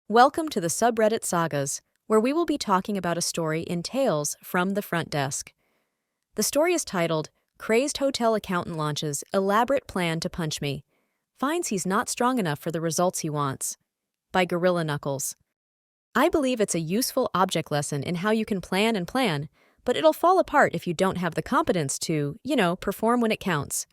Welcome to the Subreddit Sagas, where we will be talking about a story in Tales from the Front Desk. The story is titled, Crazed Hotel Accountant Launches Elaborate Plan to Punch Me. Finds he's not strong enough for the results he wants. By Gorilla Knuckles. I believe it's a useful object lesson in how you can plan, but it'll fall apart if you don't have the competence to, perform when it counts.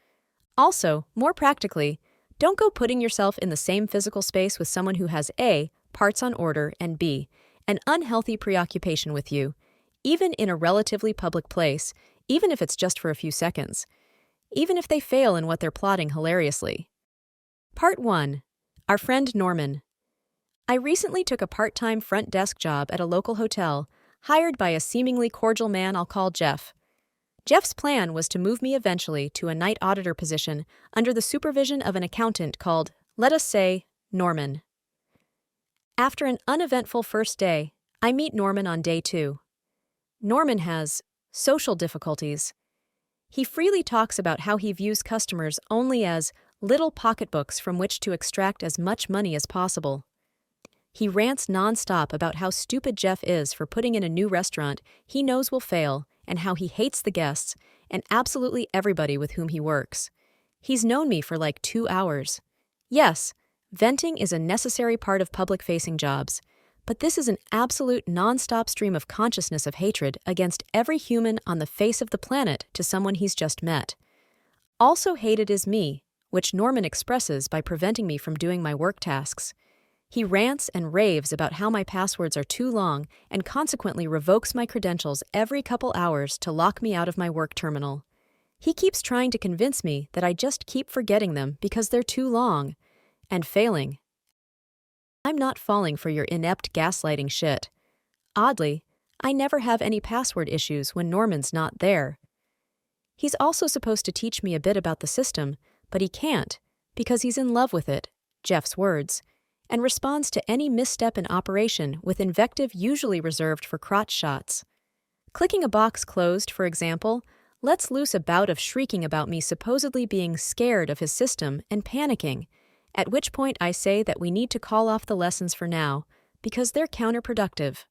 Also, more practically, don't go putting yourself in the same physical space with someone who has A, parts on order, and B, an unhealthy preoccupation with you, even in a relatively public place, even if it's just for a few seconds, even if they fail in what they're plotting hilariously. Part 1. Our friend Norman. I recently took a part-time front desk job at a local hotel, hired by a seemingly cordial man I'll call Jeff. Jeff's plan was to move me eventually to a night auditor position under the supervision of an accountant called, let us say, Norman. After an uneventful first day, I meet Norman on day 2. Norman has social difficulties. He freely talks about how he views customers only as little pocketbooks from which to extract as much money as possible. He rants nonstop about how stupid Jeff is for putting in a new restaurant he knows will fail and how he hates the guests and absolutely everybody with whom he works. He's known me for like 2 hours. Yes, venting is a necessary part of public-facing jobs, but this is an absolute non-stop stream of consciousness of hatred against every human on the face of the planet to someone he's just met. Also hated is me, which Norman expresses by preventing me from doing my work tasks. He rants and raves about how my passwords are too long and consequently revokes my credentials every couple hours to lock me out of my work terminal. He keeps trying to convince me that I just keep forgetting them because they're too long. And failing. I'm not falling for your inept gaslighting shit. Oddly, I never have any password issues when Norman's not there. He's also supposed to teach me a bit about the system, but he can't, because he's in love with it, Jeff's words, and responds to any misstep in operation with invective usually reserved for crotch shots. Clicking a box closed, for example, lets loose a bout of shrieking about me supposedly being scared of his system and panicking, at which point I say that we need to call off the lessons for now, because they're counterproductive.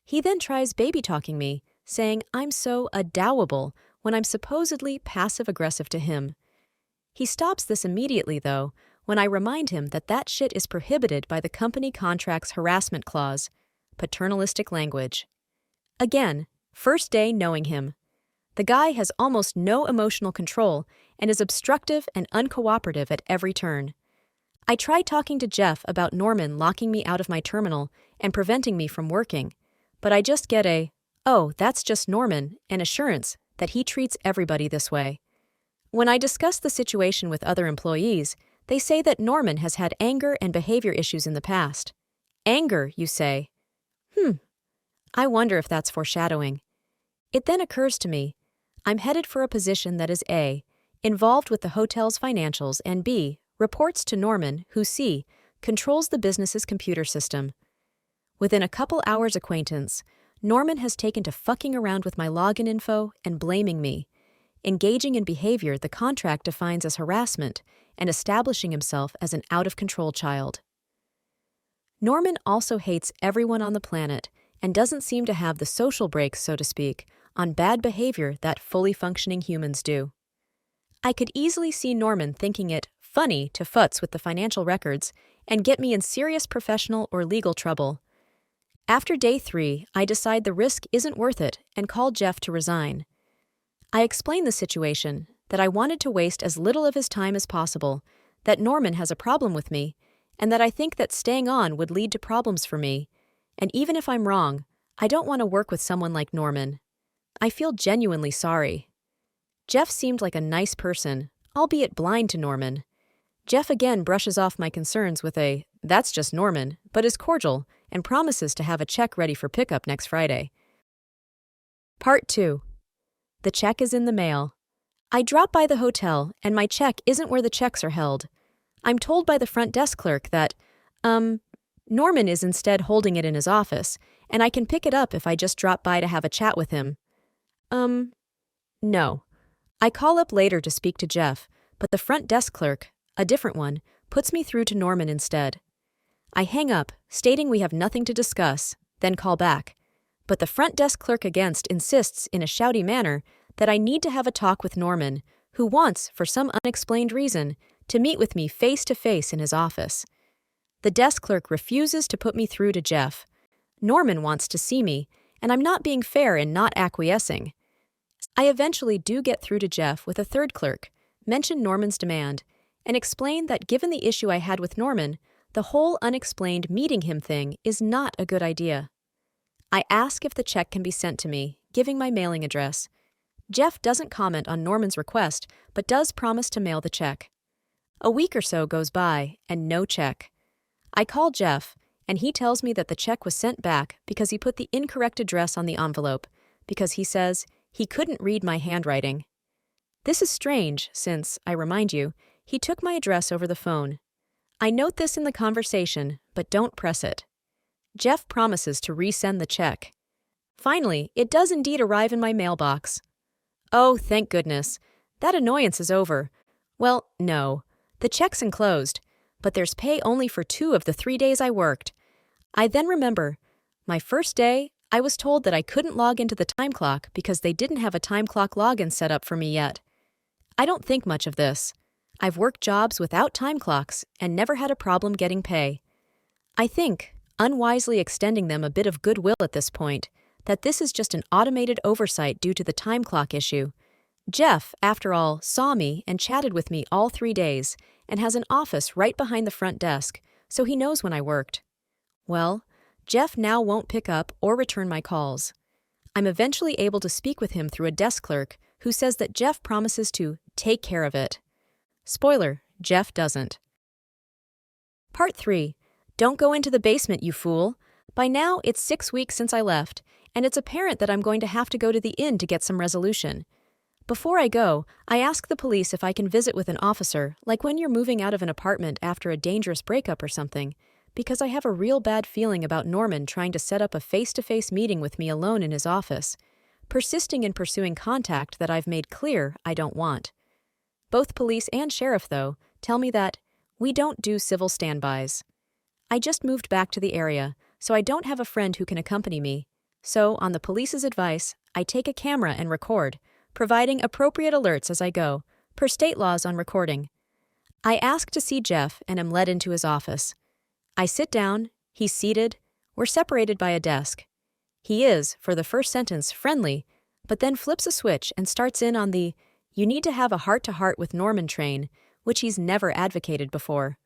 He then tries baby-talking me, saying I'm so adowable when I'm supposedly passive-aggressive to him. He stops this immediately, though, when I remind him that shit is prohibited by the company contract's harassment clause, paternalistic language. Again, first day knowing him. The guy has almost no emotional control and is obstructive and uncooperative at every turn. I try talking to Jeff about Norman locking me out of my terminal and preventing me from working, but I just get a, oh, that's just Norman, an assurance that he treats everybody this way. When I discuss the situation with other employees, they say that Norman has had anger and behavior issues in the past. Anger, you say? I wonder if that's foreshadowing. It then occurs to me, I'm headed for a position that is A, involved with the hotel's financials, and B, reports to Norman, who C, controls the business's computer system. Within a couple hours' acquaintance, Norman has taken to fucking around with my login info and blaming me, engaging in behavior the contract defines as harassment, and establishing himself as an out-of-control child. Norman also hates everyone on the planet and doesn't seem to have the social brakes, so to speak, on bad behavior that fully functioning humans do. I could easily see Norman thinking it funny to futz with the financial records and get me in serious professional or legal trouble. After day 3, I decide the risk isn't worth it and call Jeff to resign. I explain the situation, that I wanted to waste as little of his time as possible, that Norman has a problem with me, and that I think that staying on would lead to problems for me, and even if I'm wrong, I don't want to work with someone like Norman. I feel genuinely sorry. Jeff seemed like a nice person, albeit blind to Norman. Jeff again brushes off my concerns with a, that's just Norman, but is cordial and promises to have a check ready for pickup next Friday. Part 2. The check is in the mail. I drop by the hotel, and my check isn't where the checks are held. I'm told by the front desk clerk that, Norman is instead holding it in his office, and I can pick it up if I just drop by to have a chat with him. No. I call up later to speak to Jeff, but the front desk clerk, a different one, puts me through to Norman instead. I hang up, stating we have nothing to discuss, then call back. But the front desk clerk insists in a shouty manner that I need to have a talk with Norman, who wants, for some unexplained reason, to meet with me face to face in his office. The desk clerk refuses to put me through to Jeff. Norman wants to see me, and I'm not being fair in not acquiescing. I eventually do get through to Jeff with a third clerk, mention Norman's demand, and explain that given the issue I had with Norman, the whole unexplained meeting him thing is not a good idea. I ask if the check can be sent to me, giving my mailing address. Jeff doesn't comment on Norman's request, but does promise to mail the check. A week or so goes by, and no check. I call Jeff, and he tells me that the check was sent back because he put the incorrect address on the envelope, because he says he couldn't read my handwriting. This is strange since, I remind you, he took my address over the phone. I note this in the conversation, but don't press it. Jeff promises to resend the check. Finally, it does indeed arrive in my mailbox. Oh, thank goodness. That annoyance is over. Well, no. The check's enclosed, but there's pay only for 2 of the 3 days I worked. I then remember, my first day, I was told that I couldn't log into the time clock because they didn't have a time clock login set up for me yet. I don't think much of this. I've worked jobs without time clocks and never had a problem getting pay. I think, unwisely extending them a bit of goodwill at this point, that this is just an automated oversight due to the time clock issue. Jeff, after all, saw me and chatted with me all 3 days and has an office right behind the front desk, so he knows when I worked. Well, Jeff now won't pick up or return my calls. I'm eventually able to speak with him through a desk clerk who says that Jeff promises to take care of it. Spoiler, Jeff doesn't. Part 3. Don't go into the basement, you fool. By now, it's 6 weeks since I left, and it's apparent that I'm going to have to go to the inn to get some resolution. Before I go, I ask the police if I can visit with an officer, like when you're moving out of an apartment after a dangerous breakup or something, because I have a real bad feeling about Norman trying to set up a face-to-face meeting with me alone in his office, persisting in pursuing contact that I've made clear I don't want. Both police and sheriff, though, tell me that we don't do civil standbys. I just moved back to the area, so I don't have a friend who can accompany me. So, on the police's advice, I take a camera and record, providing appropriate alerts as I go, per state laws on recording. I ask to see Jeff and am led into his office. I sit down, he's seated, we're separated by a desk. He is, for the first sentence, friendly, but then flips a switch and starts in on the "you need to have a heart-to-heart with Norman" train, which he's never advocated before.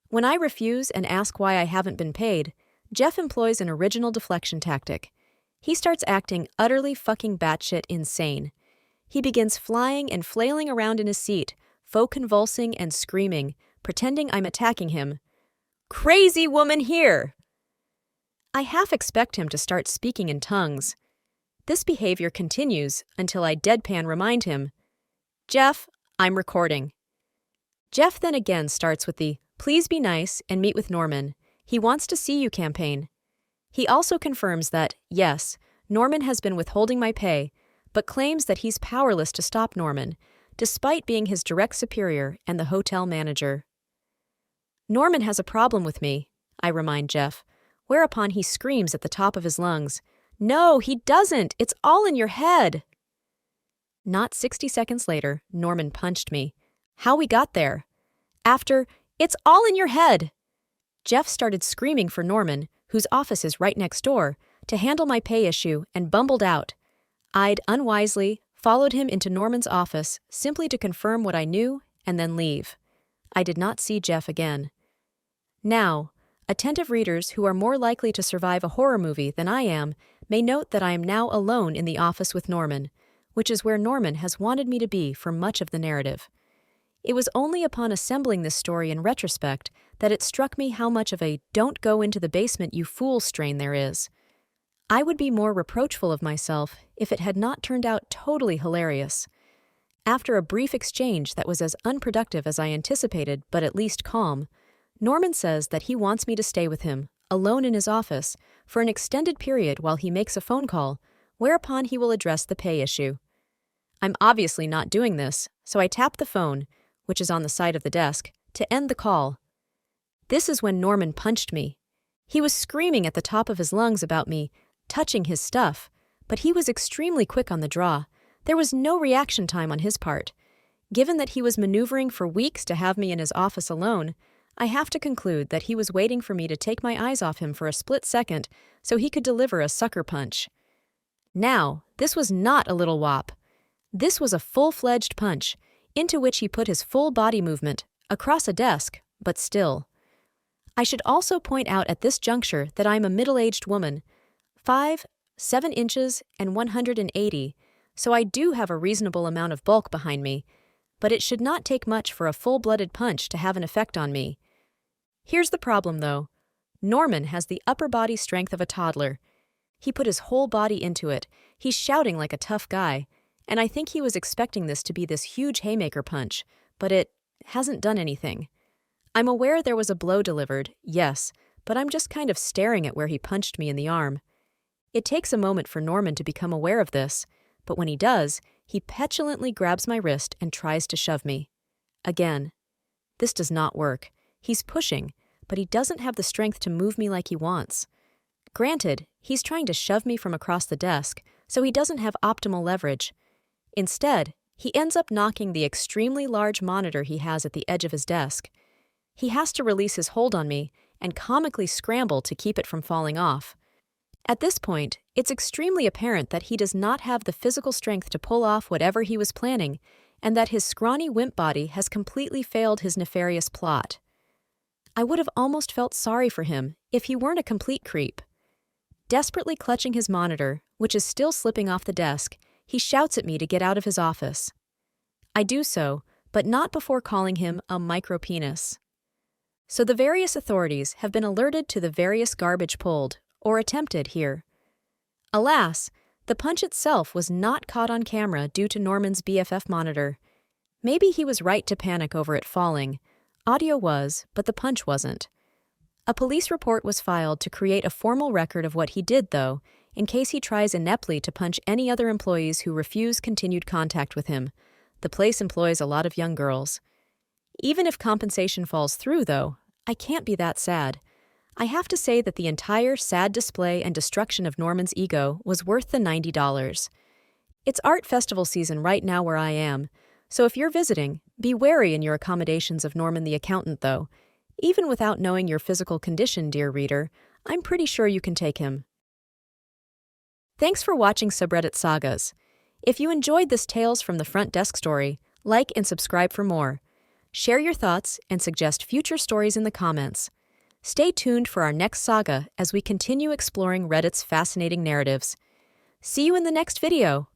When I refuse and ask why I haven't been paid, Jeff employs an original deflection tactic. He starts acting utterly fucking batshit insane. He begins flying and flailing around in his seat, faux convulsing and screaming, pretending I'm attacking him. "Crazy woman here!" I half expect him to start speaking in tongues. This behavior continues until I deadpan remind him, "Jeff, I'm recording." Jeff then again starts with the "please be nice and meet with Norman. He wants to see you" campaign. He also confirms that, yes, Norman has been withholding my pay, but claims that he's powerless to stop Norman, despite being his direct superior and the hotel manager. "Norman has a problem with me," I remind Jeff, whereupon he screams at the top of his lungs, "No, he doesn't! It's all in your head!" Not 60 seconds later, Norman punched me. How we got there? After, "It's all in your head!" Jeff started screaming for Norman, whose office is right next door, to handle my pay issue and bumbled out. I'd unwisely followed him into Norman's office simply to confirm what I knew and then leave. I did not see Jeff again. Now, attentive readers who are more likely to survive a horror movie than I am may note that I am now alone in the office with Norman, which is where Norman has wanted me to be for much of the narrative. It was only upon assembling this story in retrospect that it struck me how much of a "don't go into the basement, you fool" strain there is. I would be more reproachful of myself if it had not turned out totally hilarious. After a brief exchange that was as unproductive as I anticipated, but at least calm, Norman says that he wants me to stay with him, alone in his office, for an extended period while he makes a phone call, whereupon he will address the pay issue. I'm obviously not doing this, so I tap the phone, which is on the side of the desk, to end the call. This is when Norman punched me. He was screaming at the top of his lungs about me, touching his stuff, but he was extremely quick on the draw. There was no reaction time on his part. Given that he was maneuvering for weeks to have me in his office alone, I have to conclude that he was waiting for me to take my eyes off him for a split second so he could deliver a sucker punch. Now, this was not a little whop. This was a full-fledged punch, into which he put his full body movement, across a desk, but still. I should also point out at this juncture that I am a middle-aged woman, 5'7" and 180, so I do have a reasonable amount of bulk behind me, but it should not take much for a full-blooded punch to have an effect on me. Here's the problem, though. Norman has the upper body strength of a toddler. He put his whole body into it. He's shouting like a tough guy, and I think he was expecting this to be this huge haymaker punch, but it hasn't done anything. I'm aware there was a blow delivered, yes, but I'm just kind of staring at where he punched me in the arm. It takes a moment for Norman to become aware of this, but when he does, he petulantly grabs my wrist and tries to shove me. Again. This does not work. He's pushing, but he doesn't have the strength to move me like he wants. Granted, he's trying to shove me from across the desk, so he doesn't have optimal leverage. Instead, he ends up knocking the extremely large monitor he has at the edge of his desk. He has to release his hold on me and comically scramble to keep it from falling off. At this point, it's extremely apparent that he does not have the physical strength to pull off whatever he was planning, and that his scrawny wimp body has completely failed his nefarious plot. I would have almost felt sorry for him if he weren't a complete creep. Desperately clutching his monitor, which is still slipping off the desk, he shouts at me to get out of his office. I do so, but not before calling him a micropenis. So the various authorities have been alerted to the various garbage pulled, or attempted, here. Alas, the punch itself was not caught on camera due to Norman's BFF monitor. Maybe he was right to panic over it falling. Audio was, but the punch wasn't. A police report was filed to create a formal record of what he did, though, in case he tries ineptly to punch any other employees who refuse continued contact with him. The place employs a lot of young girls. Even if compensation falls through, though, I can't be that sad. I have to say that the entire sad display and destruction of Norman's ego was worth the $90. It's art festival season right now where I am, so if you're visiting, be wary in your accommodations of Norman the accountant, though. Even without knowing your physical condition, dear reader, I'm pretty sure you can take him. Thanks for watching Subreddit Sagas. If you enjoyed this Tales from the Front Desk story, like and subscribe for more. Share your thoughts and suggest future stories in the comments. Stay tuned for our next saga as we continue exploring Reddit's fascinating narratives. See you in the next video!